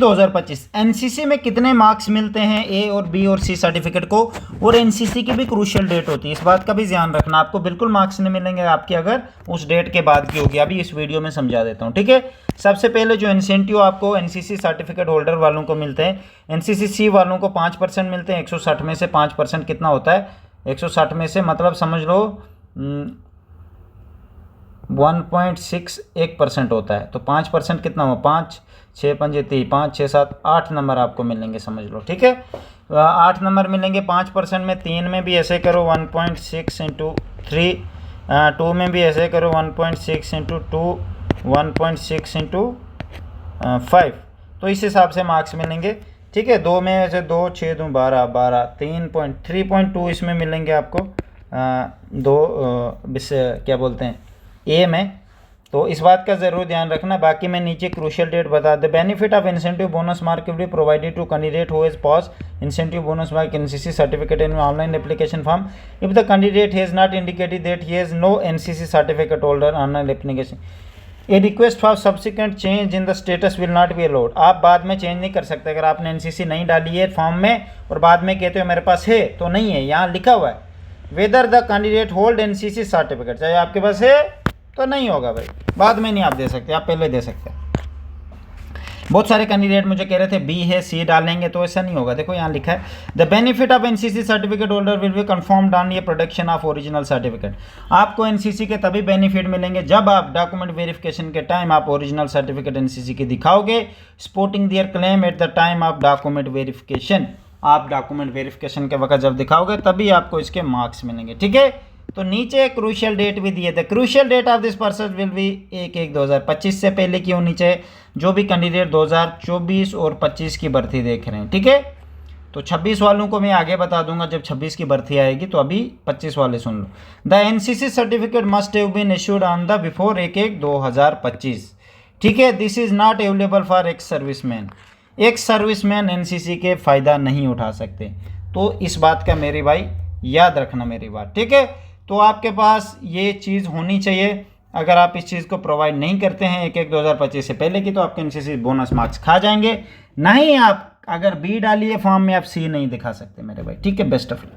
2025 NCC में कितने marks मिलते हैं ए और बी और सी सर्टिफिकेट को, और एनसीसी की भी क्रूशियल डेट होती है, इस बात का भी ध्यान रखना। आपको बिल्कुल मार्क्स नहीं मिलेंगे आपके अगर उस डेट के बाद की होगी, अभी इस वीडियो में समझा देता हूँ, ठीक है। सबसे पहले जो इंसेंटिव आपको एनसीसी सर्टिफिकेट होल्डर वालों को मिलते हैं, एनसीसी सी वालों को 5% मिलते हैं। 160 में से 5% कितना होता है, 160 में से मतलब समझ लो 1.61% होता है, तो 5% कितना हुआ, 5 6 5 3 5 6 7 8 नंबर आपको मिलेंगे, समझ लो, ठीक है। 8 नंबर मिलेंगे 5% में। 3 में भी ऐसे करो 1.6 इंटू 3, 2 में भी ऐसे करो 1.6 इंटू 2, 1.6 इंटू 5, तो इस हिसाब से मार्क्स मिलेंगे, ठीक है। 2 में ऐसे 2 6 2 12 12, 3.2 इसमें मिलेंगे आपको, क्या बोलते हैं ए में, तो इस बात का ज़रूर ध्यान रखना। बाकी मैं नीचे क्रूशियल डेट बता दे। Benefit of incentive bonus mark will be provided to candidate who has pass incentive bonus mark NCC certificate in online application form if the candidate has not indicated that he has no NCC certificate holder online application. A request for subsequent change in the status will not be allowed. आप बाद में change नहीं कर सकते। अगर आपने NCC नहीं डाली है फॉर्म में और बाद में कहते हो मेरे पास है, तो नहीं है, यहाँ लिखा हुआ है whether the candidate hold NCC certificate, चाहे आपके पास है तो नहीं होगा भाई, बाद में नहीं आप दे सकते, आप पहले दे सकते हैं। बहुत सारे कैंडिडेट मुझे कह रहे थे बी है सी डालेंगे, तो ऐसा नहीं होगा। देखो यहाँ लिखा है the benefit of NCC certificate holder will be confirmed on ये प्रोडक्शन ऑफ ओरिजिनल सर्टिफिकेट। आपको एनसीसी के तभी बेनिफिट मिलेंगे जब आप डॉक्यूमेंट वेरिफिकेशन के टाइम आप ओरिजिनल सर्टिफिकेट एनसीसी की दिखाओगे, supporting their claim at the time of document verification. आप डॉक्यूमेंट वेरिफिकेशन के वक्त जब दिखाओगे तभी आपको इसके मार्क्स मिलेंगे, ठीक है। तो नीचे क्रूशियल डेट भी दिए थे। Crucial date of this person will be 1/1/2025 से पहले की होनी चाहिए, जो भी कैंडिडेट 2024 और 25 की भर्ती देख रहे हैं, ठीक है। तो 26 वालों को मैं आगे बता दूंगा जब 26 की भर्ती आएगी, तो अभी 25 वाले सुन लो। The NCC certificate must have been issued on the before 1/1/2025, ठीक है। This is not available for ex serviceman. Ex serviceman NCC के फ़ायदा नहीं उठा सकते, तो इस बात का मेरी भाई याद रखना मेरी बात, ठीक है। तो आपके पास ये चीज़ होनी चाहिए। अगर आप इस चीज़ को प्रोवाइड नहीं करते हैं 1/1/2025 से पहले की, तो आपके एनसीसी बोनस मार्क्स खा जाएंगे। नहीं, आप अगर बी डालिए फॉर्म में, आप सी नहीं दिखा सकते मेरे भाई, ठीक है। Best of luck.